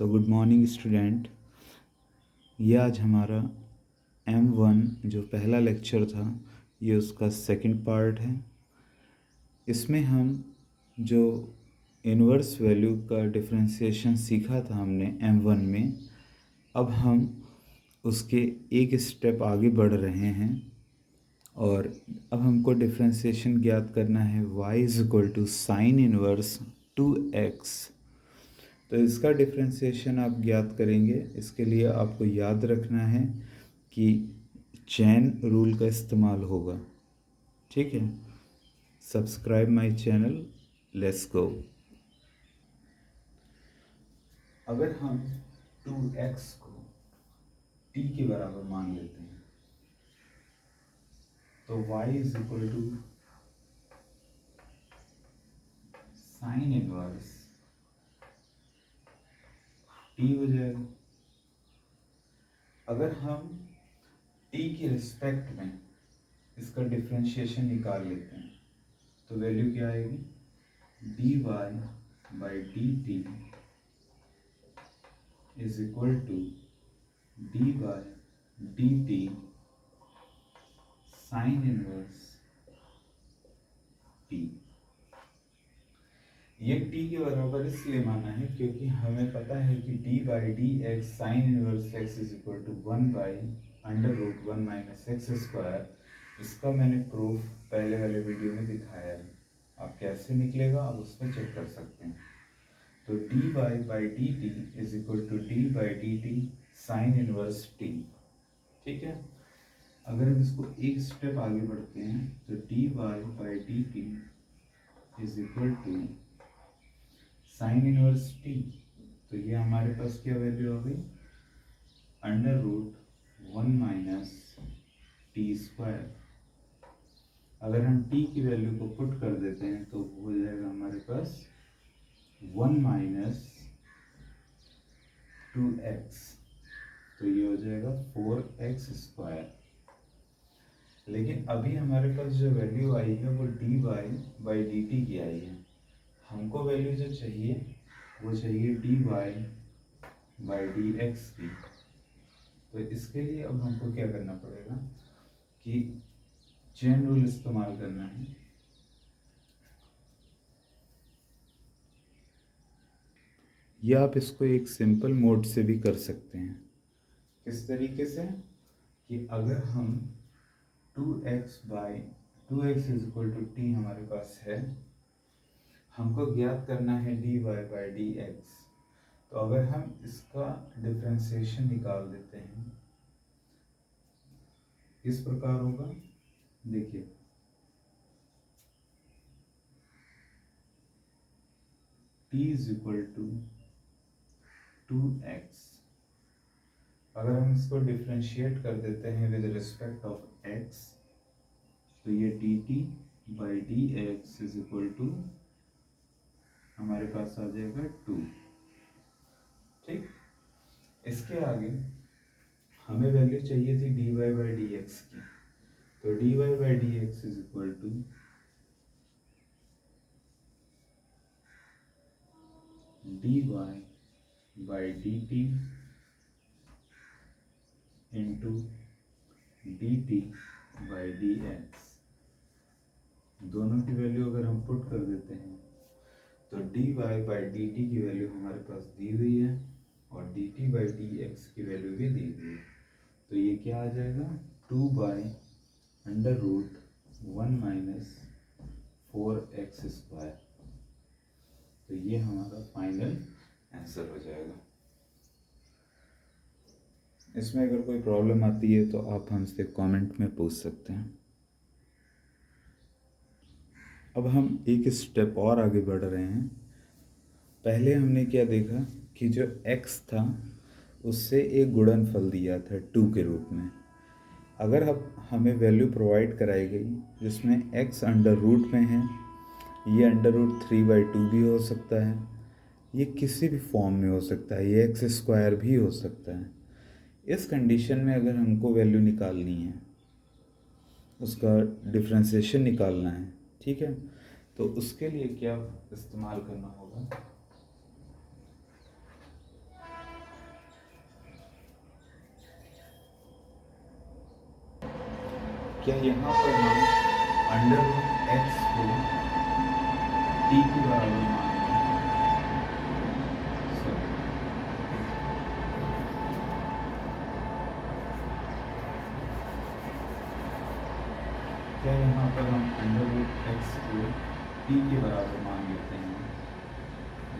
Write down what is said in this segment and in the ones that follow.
Good morning student. ये आज हमारा M1 जो पहला लेक्चर था, ये उसका सेकंड पार्ट है। इसमें हम जो इन्वर्स वैल्यू का डिफरेंशिएशन सीखा था हमने M1 में, अब हम उसके एक स्टेप आगे बढ़ रहे हैं और अब हमको डिफरेंशिएशन ज्ञात करना है y = साइन इनवर्स 2x। तो इसका डिफरेंशिएशन आप ज्ञात करेंगे। इसके लिए आपको याद रखना है कि चेन रूल का इस्तेमाल होगा। ठीक है, subscribe my channel, let's go. अगर हम 2x को t के बराबर मान लेते हैं तो y = साइन इनवर्स t हो जाएगा। अगर हम t के रिस्पेक्ट में इसका डिफरेंशिएशन निकाल लेते हैं तो वैल्यू क्या आएगी, dy/dt is equal to d/dt sine inverse t। ये t के बराबर इसलिए माना है क्योंकि हमें पता है कि d/dx sine inverse x is equal to 1/√1 - x²। इसका मैंने प्रूफ पहले वाले वीडियो में दिखाया है। आप कैसे निकलेगा आप उसमें चेक कर सकते हैं। तो dy/dt is equal to d/dt sine inverse t। ठीक है, अगर हम इसको एक स्टेप आगे बढ़ते हैं तो dy/dt is equal to sine inverse t। तो ये हमारे पास क्या वैल्यू आ गई, √1 - t²। अगर हम t की वैल्यू को पुट कर देते हैं तो हो जाएगा हमारे पास 1 - 2x। तो ये हो जाएगा 4x²। लेकिन अभी हमारे पास जो वैल्यू आई है वो dy/dt की आई है। हमको वैल्यू जो चाहिए वो चाहिए dy/dx की। तो इसके लिए अब हमको क्या करना पड़ेगा कि चेन रूल इस्तेमाल करना है। या आप इसको एक सिंपल मोड से भी कर सकते हैं। किस तरीके से कि अगर हम 2x is equal to t हमारे पास है, हमको ज्ञात करना है dy/dx। तो अगर हम इसका डिफरेंशिएशन निकाल देते हैं इस प्रकार होगा, देखिए t is equal to 2x। अगर हम इसको डिफरेंशिएट कर देते हैं विद रिस्पेक्ट ऑफ x तो ये dt/dx इज इक्वल टू हमारे पास आ जाएगा 2। ठीक, इसके आगे हमें वैल्यू चाहिए थी dy/dx की। तो dy/dx is equal to dy/dt into dt/dx। दोनों की वैल्यू अगर हम पुट कर देते हैं तो dy/dt की वैल्यू हमारे पास दी हुई है और dt/dx की वैल्यू भी दी हुई है। तो ये क्या आ जाएगा, 2/√1 - 4x²। तो ये हमारा फाइनल आंसर हो जाएगा। इसमें अगर कोई प्रॉब्लम आती है तो आप हमसे कमेंट में पूछ सकते हैं। अब हम एक स्टेप और आगे बढ़ रहे हैं। पहले हमने क्या देखा कि जो x था उससे एक गुणनफल दिया था 2 के रूप में। अगर अब हमें वैल्यू प्रोवाइड कराई गई जिसमें x अंडर रूट में है, ये √3/2 भी हो सकता है, ये किसी भी फॉर्म में हो सकता है, ये x² भी हो सकता है। इस कंडीशन में अगर हमको वैल्यू निकालनी है, उसका डिफरेंशिएशन निकालना है, ठीक है, तो उसके लिए क्या इस्तेमाल करना होगा, क्या यहाँ पर हम अंडर रूट एक्स को टी के बराबर मानेंगे? क्या यहाँ पर हम अंडर रूट एक्स को टी के बराबर मान लेते हैं,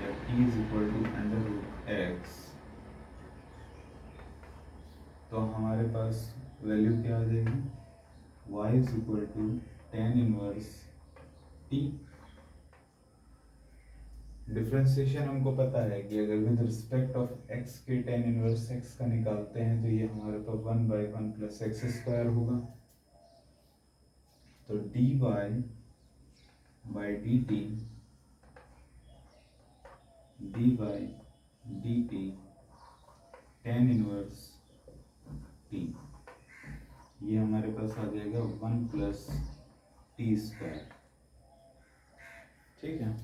या t is equal to under root x, तो हमारे पास वैल्यू क्या आ जाएगी? y is equal to tan inverse t। Differentiation हमको पता है कि अगर विद रिस्पेक्ट ऑफ x के tan इनवर्स x का निकालते हैं तो ये हमारे पास 1/1 प्लस एक्स स्क्वायर होगा। तो dy by d T, D by d T tan inverse t, ये हमारे पास आ जाएगा 1 प्लस टी स्क्वायर। ठीक है,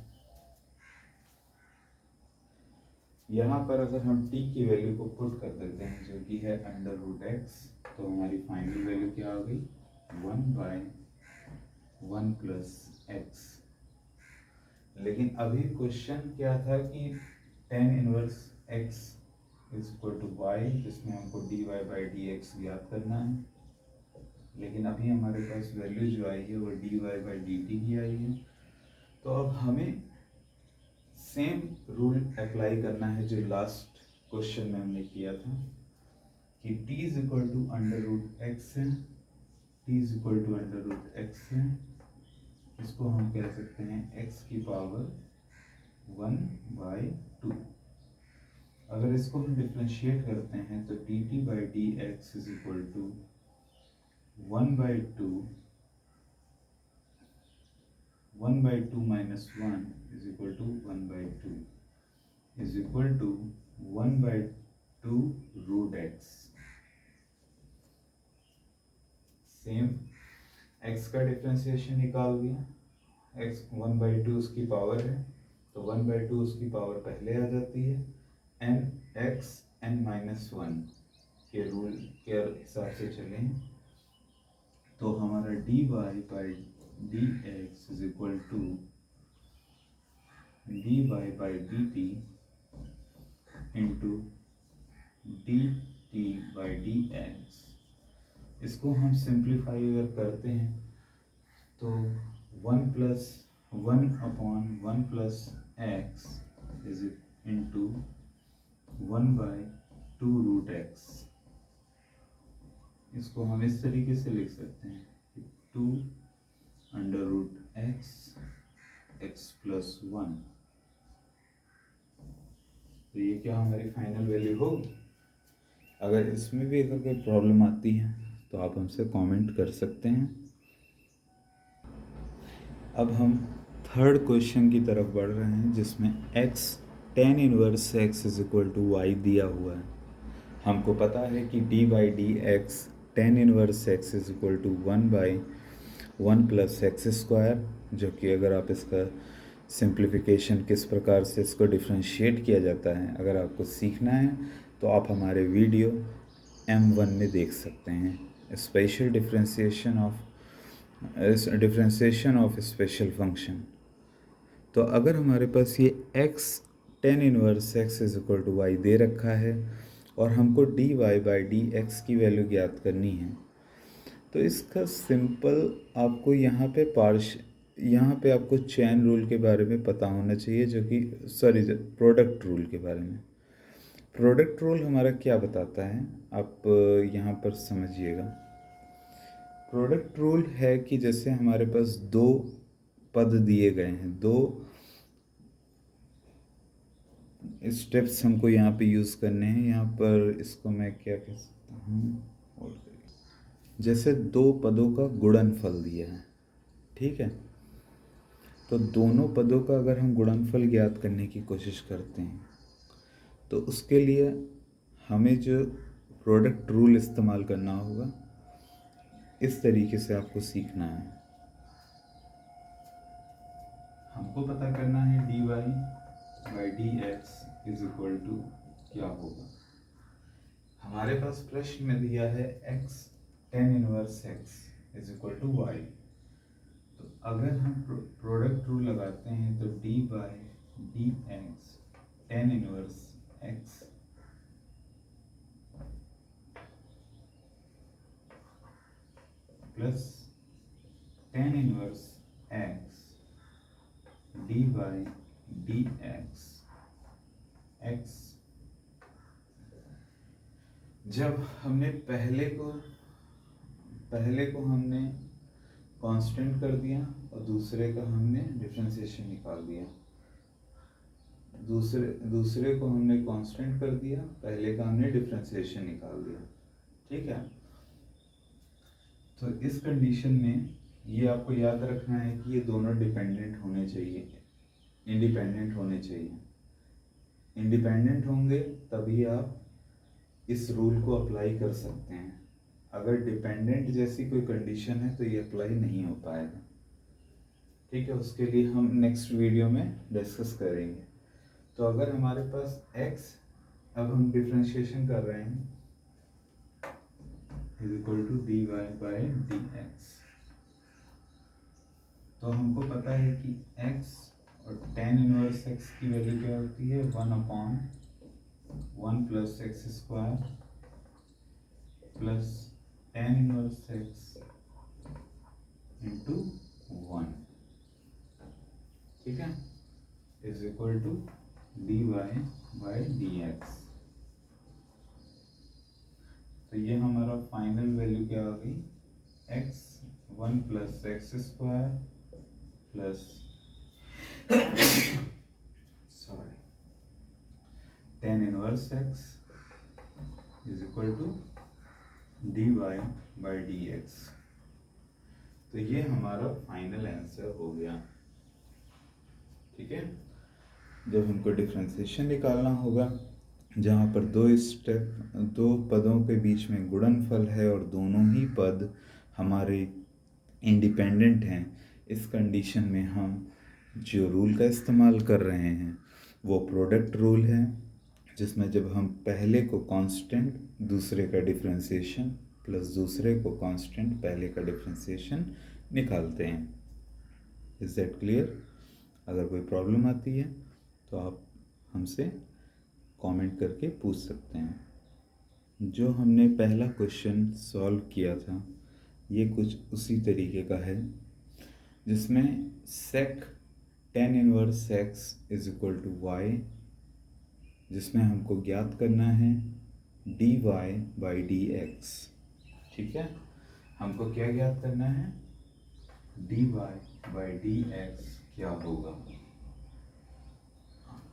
यहाँ पर अगर हम t की वैल्यू को पुट कर देते हैं जो कि है अंडर रूट एक्स, तो हमारी फाइनल वैल्यू क्या आ गई? 1/1 प्लस एक्स। लेकिन अभी क्वेश्चन क्या था कि tan inverse x is equal to y, जिसमें हमको dy बाई डी एक्स ज्ञात करना है। लेकिन अभी हमारे पास वैल्यू जो आई है वो dy बाई डी टी की आई है। तो अब हमें सेम रूल अप्लाई करना है जो लास्ट क्वेश्चन में हमने किया था कि t is equal to under root x है, t is equal to under root x है, इसको हम कह सकते हैं x की पावर 1/2। अगर इसको हम डिफ्रेंशिएट करते हैं तो d t by d x is equal to 1/2, 1/2 minus 1 is equal to 1/2 is equal to 1/2 root x. Same x का डिफ्रेंसिएशन निकाल दिया, x 1/2 उसकी पावर है, तो 1/2 उसकी पावर पहले आ जाती है, n x n माइनस 1 के रूल के हिसाब से चलें तो हमारा dy by d x is equal to dy by d t into d t by d x. इसको हम सिंप्लीफाई अगर करते हैं तो 1/1 plus x is into 1/2 root x. इसको हम इस तरीके से लिख सकते हैं 2 under root x x plus 1। तो ये क्या हमारी फाइनल वैल्यू होगी? अगर इसमें भी अगर कोई प्रॉब्लम आती है तो आप हमसे कमेंट कर सकते हैं। अब हम थर्ड क्वेश्चन की तरफ बढ़ रहे हैं जिसमें x tan inverse x is equal to y दिया हुआ है। हमको पता है कि d by d x tan inverse x is equal to 1/1 plus x square, जो कि अगर आप इसका सिंप्लीफिकेशन किस प्रकार से इसको डिफ्रेंशिएट किया जाता है अगर आपको सीखना है तो आप हमारे वीडियो M1 में देख सकते हैं, special differentiation of special function. तो अगर हमारे पास ये x tan inverse x is equal to y दे रखा है और हमको dy बाई डी एक्स की वैल्यू ज्ञात करनी है, तो इसका सिंपल आपको यहाँ पे आपको चेन रूल के बारे में पता होना चाहिए, जो कि प्रोडक्ट रूल के बारे में। प्रोडक्ट रूल हमारा क्या बताता है आप यहाँ पर समझिएगा। प्रोडक्ट रूल है कि जैसे हमारे पास दो पद दिए गए हैं, दो स्टेप्स हमको यहाँ पे यूज़ करने हैं। यहाँ पर इसको मैं क्या कह सकता हूँ, जैसे दो पदों का गुणनफल दिया है, ठीक है। तो दोनों पदों का अगर हम गुणनफल ज्ञात करने की कोशिश करते हैं तो उसके लिए हमें जो प्रोडक्ट रूल इस्तेमाल करना होगा, इस तरीके से आपको सीखना है। हमको पता करना है dy by d x is equal to क्या होगा। हमारे पास प्रश्न में दिया है x tan inverse x is equal to y. तो अगर हम प्रोडक्ट रूल लगाते हैं तो d by d x tan inverse x plus tan inverse x d by d x x. जब हमने पहले को हमने कांस्टेंट कर दिया और दूसरे का हमने डिफरेंशिएशन निकाल दिया, दूसरे को हमने कांस्टेंट कर दिया, पहले का हमने डिफरेंशिएशन निकाल दिया। ठीक है, तो इस कंडीशन में ये आपको याद रखना है कि ये दोनों डिपेंडेंट होने चाहिए, इंडिपेंडेंट होने चाहिए। इंडिपेंडेंट होंगे तभी आप इस रूल को अप्लाई कर सकते हैं। अगर डिपेंडेंट जैसी कोई कंडीशन है तो ये अप्लाई नहीं हो पाएगा। ठीक है, उसके लिए हम नेक्स्ट वीडियो में डिस्कस करेंगे। तो अगर हमारे पास x, अब हम डिफरेंशिएशन कर रहे हैं, is equal to d y by d x. तो हमको पता है कि x और tan इनवर्स x की वैल्यू क्या होती है, 1/1 plus x square plus tan inverse x into 1। ठीक है, is equal to d y by d x. तो ये हमारा फाइनल वैल्यू क्या आ गई, x 1 plus x square plus sorry tan inverse x is equal to d y by d x. तो ये हमारा फाइनल आंसर हो गया। ठीक है, जब हमको डिफरेंशिएशन निकालना होगा, जहाँ पर दो पदों के बीच में गुणनफल है और दोनों ही पद हमारे इंडिपेंडेंट हैं, इस कंडीशन में हम जो रूल का इस्तेमाल कर रहे हैं वो प्रोडक्ट रूल है, जिसमें जब हम पहले को कांस्टेंट दूसरे का डिफरेंशिएशन प्लस दूसरे को कांस्टेंट पहले का डिफरेंशिएशन निकालते हैं। Is that clear? अगर कोई प्रॉब्लम आती है तो आप हमसे कमेंट करके पूछ सकते हैं। जो हमने पहला क्वेश्चन सॉल्व किया था ये कुछ उसी तरीके का है, जिसमें sec tan inverse x is equal to y, जिसमें हमको ज्ञात करना है dy बाई डी एक्स। ठीक है, हमको क्या ज्ञात करना है, dy बाई डी एक्स क्या होगा।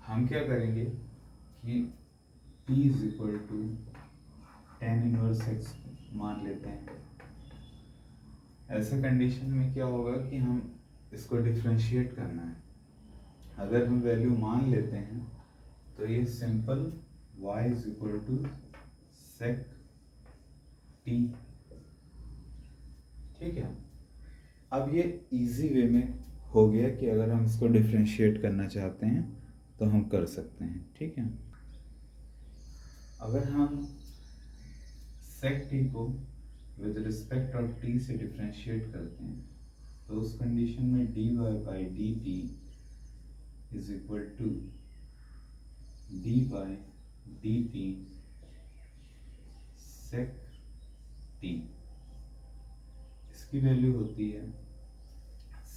हम क्या करेंगे कि t is equal to tan inverse x मान लेते हैं। ऐसे कंडीशन में क्या होगा कि हम इसको डिफरेंशिएट करना है। अगर हम वैल्यू मान लेते हैं तो ये simple y is equal to sec t। ठीक है, अब ये इजी वे में हो गया कि अगर हम इसको डिफरेंशिएट करना चाहते हैं तो हम कर सकते हैं। ठीक है, अगर हम sec t को विद रिस्पेक्ट ऑफ t से डिफरेंशिएट करते हैं तो उस कंडीशन में dy by d t is equal to d by d t sec t। इसकी वैल्यू होती है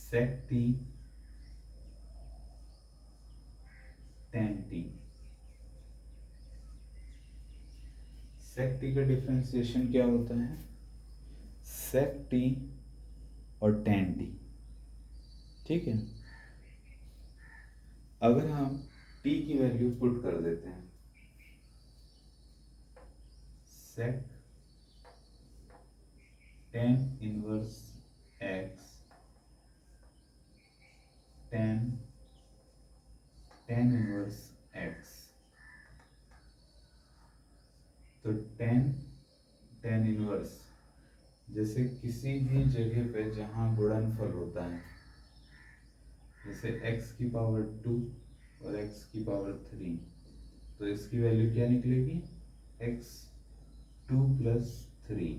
sec t tan t। sec t का डिफरेंशिएशन क्या होता है, sec t और tan t। ठीक है, अगर हम t की वैल्यू पुट कर देते हैं, sec tan inverse x tan inverse x, तो tan इनवर्स जैसे किसी भी जगह पे जहाँ गुणनफल होता है, जैसे x की पावर 2 और x की पावर 3, तो इसकी वैल्यू क्या निकलेगी, x 2 plus 3।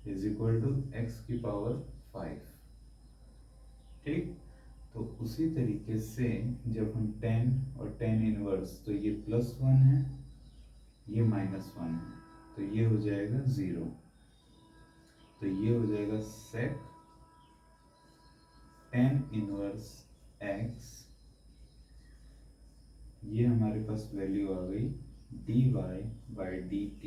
Is equal to x की पावर 5। ठीक, तो उसी तरीके से जब हम 10 और 10 इनवर्स, तो ये +1 है, ये -1 है, तो ये हो जाएगा 0। तो ये हो जाएगा सेक 10 इनवर्स x, ये हमारे पास वैल्यू आ गई dy/dt।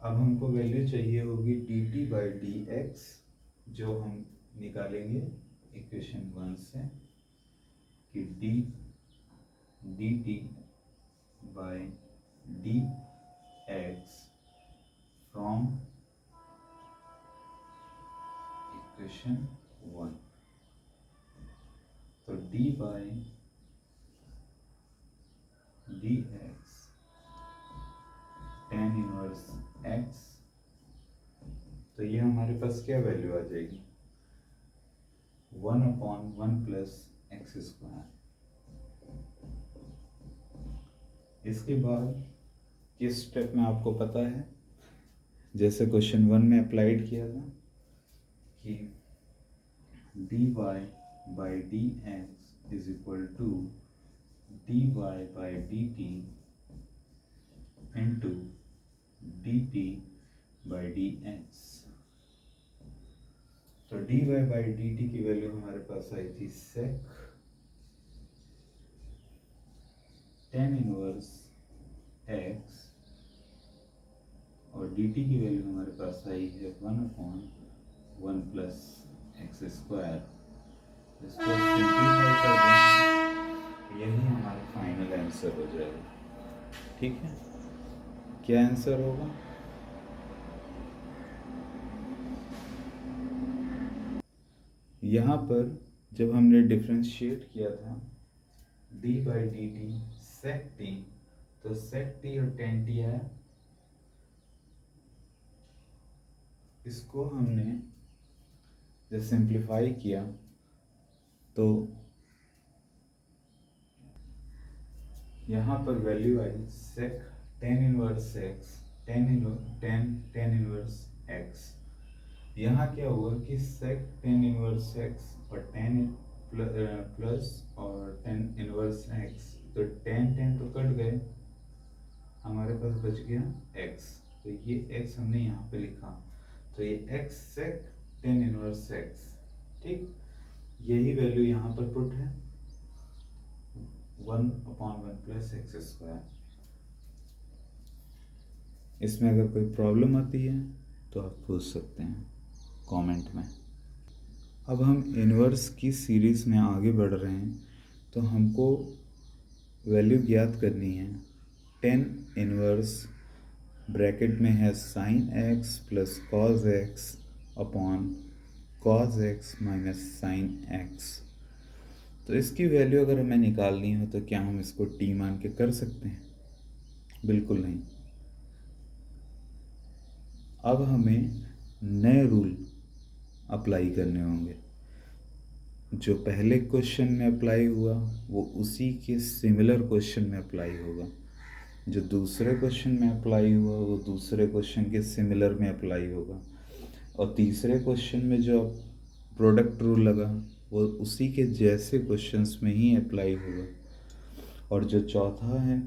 अब हमको वैल्यू चाहिए होगी dt/dx, जो हम निकालेंगे इक्वेशन 1 से कि dt/dx फ्रॉम इक्वेशन 1। तो dy/dx tan इनवर्स x, तो ये हमारे पास क्या वैल्यू आ जाएगी, 1/1 + x²। इसके बाद किस स्टेप में आपको पता है, जैसे क्वेश्चन 1 में अप्लाइड किया था कि dy/dx is equal to dy/dt into dt/dx। तो dy/dt की वैल्यू हमारे पास आई थी sec 10 इनवर्स x, और dt की वैल्यू हमारे पास आई है 1/1 + x²। इसको सिंप्लीफाई कर दें, यही हमारा फाइनल आंसर हो जाएगा। ठीक है, क्या आंसर होगा, यहाँ पर जब हमने डिफरेंशिएट किया था d/dt sec t, तो sec t और tan t आया, इसको हमने जब सिंप्लीफाई किया तो यहाँ पर वैल्यू आई sec 10 inverse x, tan inverse x। यहाँ क्या हुआ कि sec 10 इनवर्स x और tan प्लस और 10 इनवर्स x, तो tan तो कट गए, हमारे पास बच गया x। तो ये x हमने यहाँ पे लिखा, तो ये x sec 10 इनवर्स x। ठीक, यही वैल्यू यहाँ पर पुट है 1/1 + x²। इसमें अगर कोई प्रॉब्लम आती है तो आप पूछ सकते हैं कमेंट में। अब हम इन्वर्स की सीरीज़ में आगे बढ़ रहे हैं, तो हमको वैल्यू ज्ञात करनी है 10 इन्वर्स ब्रैकेट में है sin x + cos x upon cos x - sin x। तो इसकी वैल्यू अगर हमें निकालनी हो तो क्या हम इसको t मान के कर सकते हैं, बिल्कुल नहीं। अब हमें नए रूल अप्लाई करने होंगे, जो पहले क्वेश्चन में अप्लाई हुआ वो उसी के सिमिलर क्वेश्चन में अप्लाई होगा, जो दूसरे क्वेश्चन में अप्लाई हुआ वो दूसरे क्वेश्चन के सिमिलर में अप्लाई होगा, और तीसरे क्वेश्चन में जो प्रोडक्ट रूल लगा वो उसी के जैसे क्वेश्चंस में ही अप्लाई होगा, और जो चौथा है